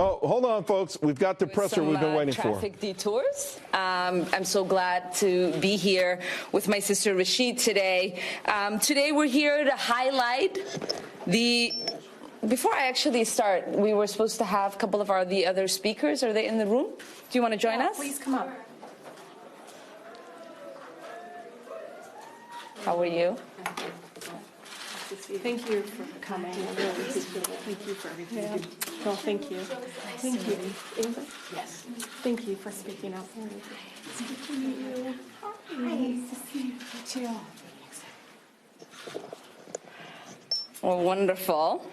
Oh, hold on, folks. We've got the presser we've been waiting for. Traffic detours. I'm so glad to be here with my sister Rashida today. Today we're here to highlight the... Before I actually start, we were supposed to have a couple of the other speakers. Are they in the room? Do you want to join us? Please come up. How are you? Thank you for coming. I really appreciate it. Thank you for everything. Yeah. No, thank you. Thank you. English? Yes. Thank you for speaking up. Nice to meet you. Nice to see you too. Well, wonderful.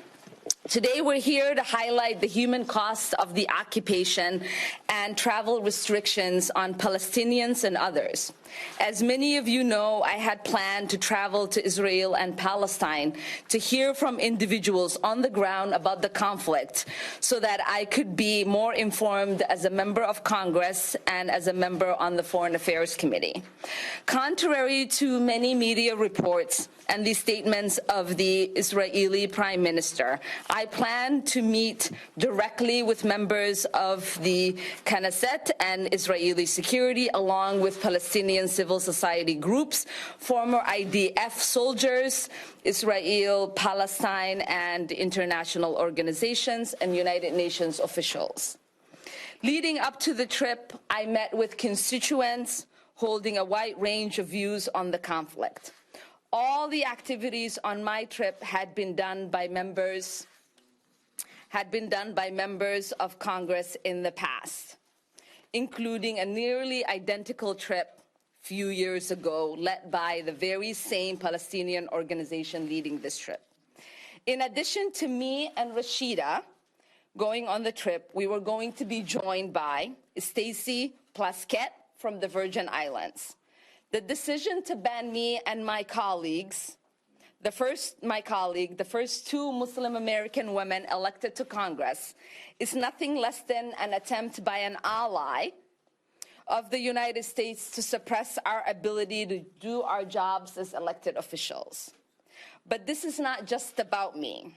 Today we're here to highlight the human cost of the occupation and travel restrictions on Palestinians and others. As many of you know, I had planned to travel to Israel and Palestine to hear from individuals on the ground about the conflict so that I could be more informed as a member of Congress and as a member on the Foreign Affairs Committee. Contrary to many media reports and the statements of the Israeli Prime Minister, I plan to meet directly with members of the Knesset and Israeli security, along with Palestinian civil society groups, former IDF soldiers, Israel, Palestine, and international organizations, and United Nations officials. Leading up to the trip, I met with constituents holding a wide range of views on the conflict. All the activities on my trip had been done by members of Congress in the past, including a nearly identical trip a few years ago led by the very same Palestinian organization leading this trip. In addition to me and Rashida going on the trip, we were going to be joined by Stacy Plaskett from the Virgin Islands. The decision to ban me and my colleagues, the first two Muslim American women elected to Congress, is nothing less than an attempt by an ally of the United States to suppress our ability to do our jobs as elected officials. But this is not just about me.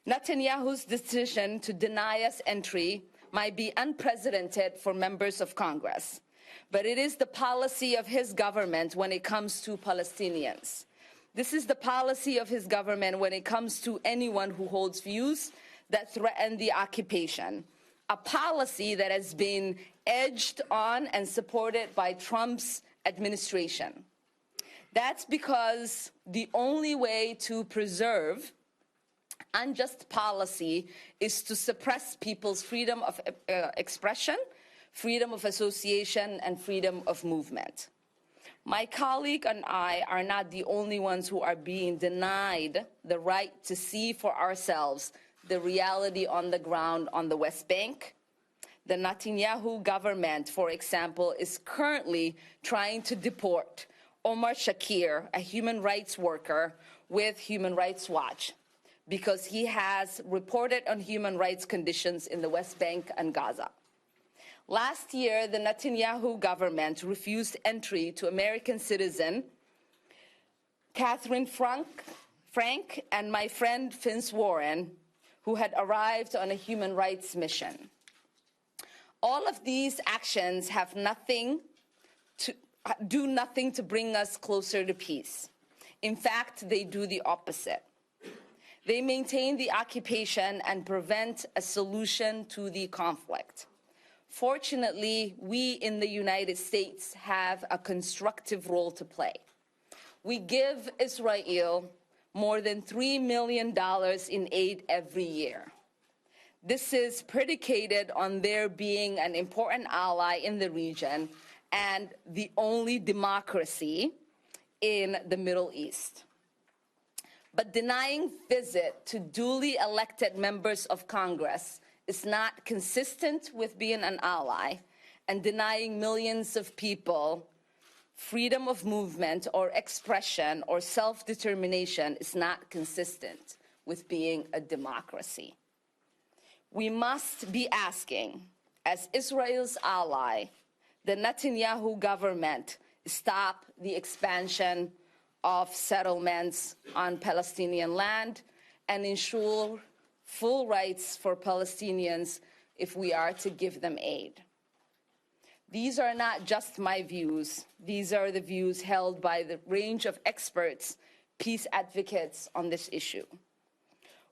Netanyahu's decision to deny us entry might be unprecedented for members of Congress, but it is the policy of his government when it comes to Palestinians. This is the policy of his government when it comes to anyone who holds views that threaten the occupation, a policy that has been edged on and supported by Trump's administration. That's because the only way to preserve unjust policy is to suppress people's freedom of expression, freedom of association, and freedom of movement. My colleague and I are not the only ones who are being denied the right to see for ourselves the reality on the ground on the West Bank. The Netanyahu government, for example, is currently trying to deport Omar Shakir, a human rights worker with Human Rights Watch, because he has reported on human rights conditions in the West Bank and Gaza. Last year, the Netanyahu government refused entry to American citizen Catherine Frank and my friend Vince Warren, who had arrived on a human rights mission. All of these actions do nothing to bring us closer to peace. In fact, they do the opposite. They maintain the occupation and prevent a solution to the conflict. Fortunately, we in the United States have a constructive role to play. We give Israel more than $3 million in aid every year. This is predicated on their being an important ally in the region and the only democracy in the Middle East. But denying visit to duly elected members of Congress is not consistent with being an ally, and denying millions of people freedom of movement or expression or self-determination is not consistent with being a democracy. We must be asking, as Israel's ally, the Netanyahu government stop the expansion of settlements on Palestinian land and ensure full rights for Palestinians if we are to give them aid. These are not just my views. These are the views held by the range of experts, peace advocates on this issue.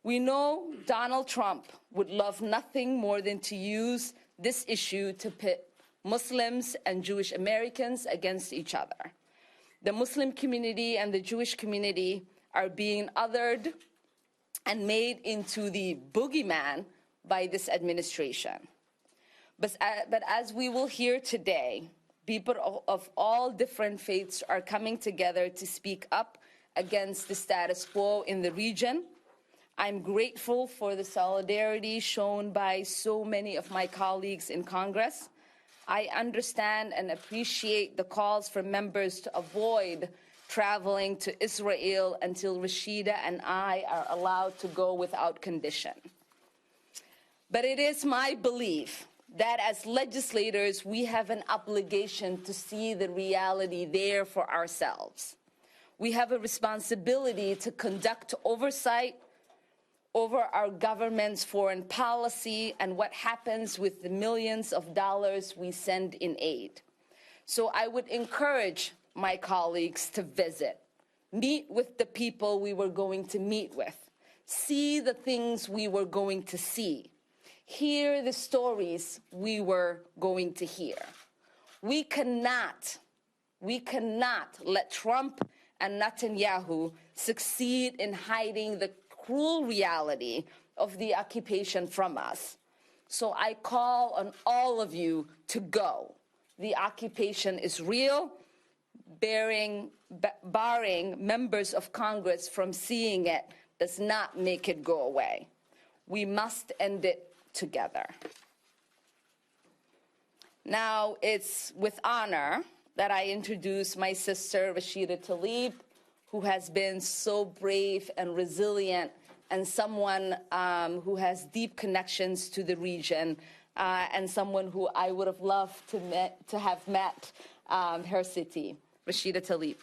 We know Donald Trump would love nothing more than to use this issue to pit Muslims and Jewish Americans against each other. The Muslim community and the Jewish community are being othered and made into the boogeyman by this administration. But as we will hear today, people of all different faiths are coming together to speak up against the status quo in the region. I'm grateful for the solidarity shown by so many of my colleagues in Congress. I understand and appreciate the calls from members to avoid traveling to Israel until Rashida and I are allowed to go without condition. But it is my belief that as legislators, we have an obligation to see the reality there for ourselves. We have a responsibility to conduct oversight over our government's foreign policy and what happens with the millions of dollars we send in aid. So I would encourage my colleagues to visit, meet with the people we were going to meet with, see the things we were going to see, hear the stories we were going to hear. We cannot let Trump and Netanyahu succeed in hiding the cruel reality of the occupation from us. So I call on all of you to go. The occupation is real, barring members of Congress from seeing it does not make it go away. We must end it together. Now it's with honor that I introduce my sister, Rashida Tlaib, who has been so brave and resilient and someone who has deep connections to the region and someone who I would have loved to have met her city. Rashida Tlaib.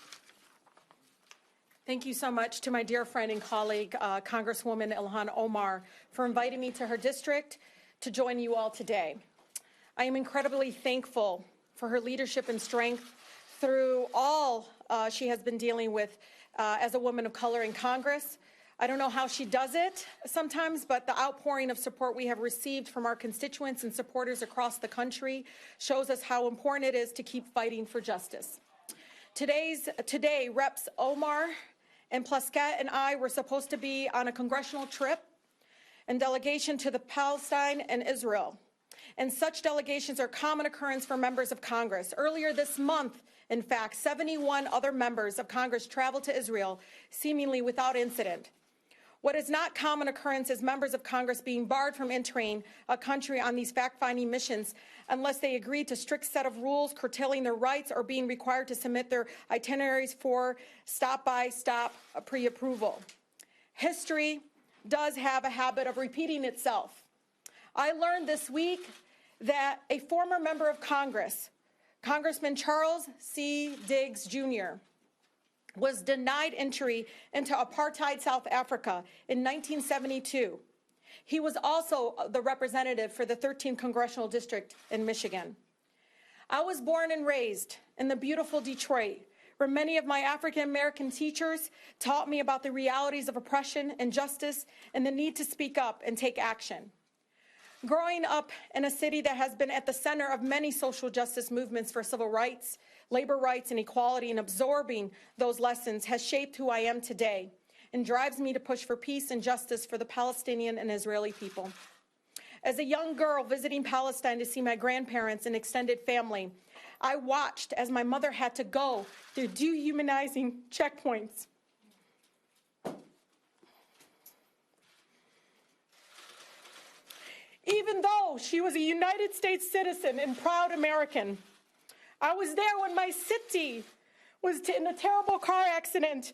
Thank you so much to my dear friend and colleague, Congresswoman Ilhan Omar, for inviting me to her district to join you all today. I am incredibly thankful for her leadership and strength through all she has been dealing with as a woman of color in Congress. I don't know how she does it sometimes, but the outpouring of support we have received from our constituents and supporters across the country shows us how important it is to keep fighting for justice. Today, Reps Omar and Plasket and I were supposed to be on a congressional trip and delegation to the Palestine and Israel. And such delegations are a common occurrence for members of Congress. Earlier this month, in fact, 71 other members of Congress traveled to Israel, seemingly without incident. What is not common occurrence is members of Congress being barred from entering a country on these fact-finding missions unless they agree to a strict set of rules curtailing their rights or being required to submit their itineraries for stop-by-stop pre-approval. History does have a habit of repeating itself. I learned this week that a former member of Congress, Congressman Charles C. Diggs, Jr., was denied entry into apartheid South Africa in 1972. He was also the representative for the 13th Congressional District in Michigan. I was born and raised in the beautiful Detroit, where many of my African-American teachers taught me about the realities of oppression, injustice, and the need to speak up and take action. Growing up in a city that has been at the center of many social justice movements for civil rights, labor rights, and equality, and absorbing those lessons has shaped who I am today and drives me to push for peace and justice for the Palestinian and Israeli people. As a young girl visiting Palestine to see my grandparents and extended family, I watched as my mother had to go through dehumanizing checkpoints. Even though she was a United States citizen and proud American, I was there when my city was in a terrible car accident,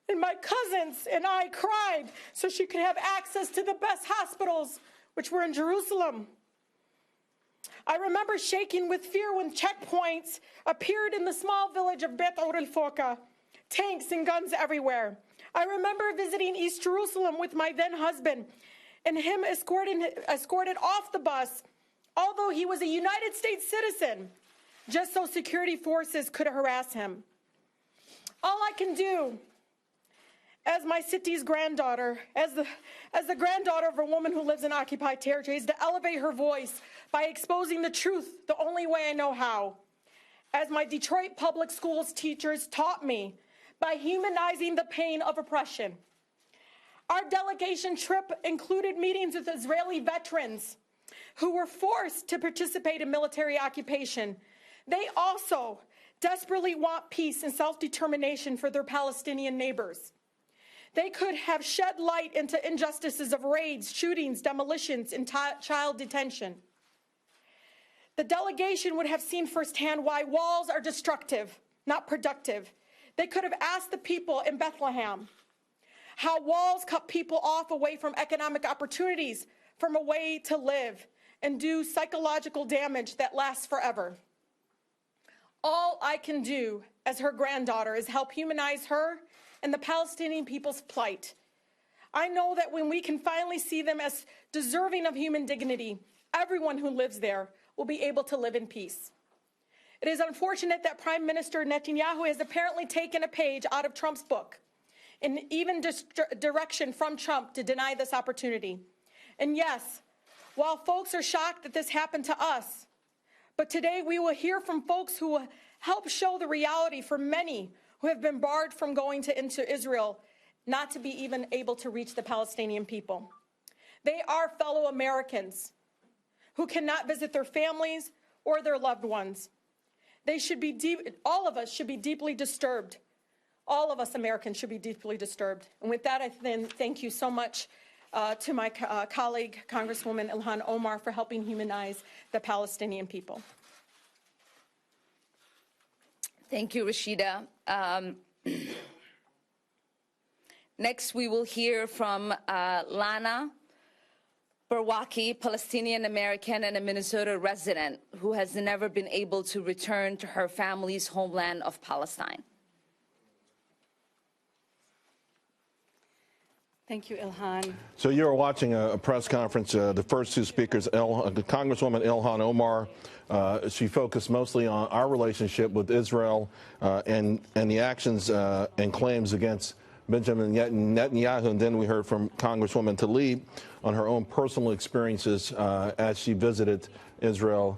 and my cousins and I cried so she could have access to the best hospitals, which were in Jerusalem. I remember shaking with fear when checkpoints appeared in the small village of Bet Or el-Foka, tanks and guns everywhere. I remember visiting East Jerusalem with my then husband and him escorted off the bus, although he was a United States citizen, just so security forces could harass him. All I can do as my city's granddaughter, as the granddaughter of a woman who lives in occupied territory, is to elevate her voice by exposing the truth the only way I know how. As my Detroit public schools teachers taught me, by humanizing the pain of oppression. Our delegation trip included meetings with Israeli veterans who were forced to participate in military occupation. They also desperately want peace and self-determination for their Palestinian neighbors. They could have shed light into injustices of raids, shootings, demolitions, and child detention. The delegation would have seen firsthand why walls are destructive, not productive. They could have asked the people in Bethlehem how walls cut people off away from economic opportunities, from a way to live, and do psychological damage that lasts forever. All I can do as her granddaughter is help humanize her and the Palestinian people's plight. I know that when we can finally see them as deserving of human dignity, everyone who lives there will be able to live in peace. It is unfortunate that Prime Minister Netanyahu has apparently taken a page out of Trump's book, and even direction from Trump to deny this opportunity. And yes, while folks are shocked that this happened to us, but today we will hear from folks who will help show the reality for many who have been barred from going into Israel, not to be even able to reach the Palestinian people. They are fellow Americans who cannot visit their families or their loved ones. They should be all of us should be deeply disturbed. All of us Americans should be deeply disturbed. And with that, I then thank you so much to my colleague, Congresswoman Ilhan Omar, for helping humanize the Palestinian people. Thank you, Rashida. Next, we will hear from Lana Barwaki, Palestinian American and a Minnesota resident who has never been able to return to her family's homeland of Palestine. Thank you, Ilhan. So you're watching a press conference. The first two speakers, Congresswoman Ilhan Omar, she focused mostly on our relationship with Israel and the actions and claims against Benjamin Netanyahu. And then we heard from Congresswoman Tlaib on her own personal experiences as she visited Israel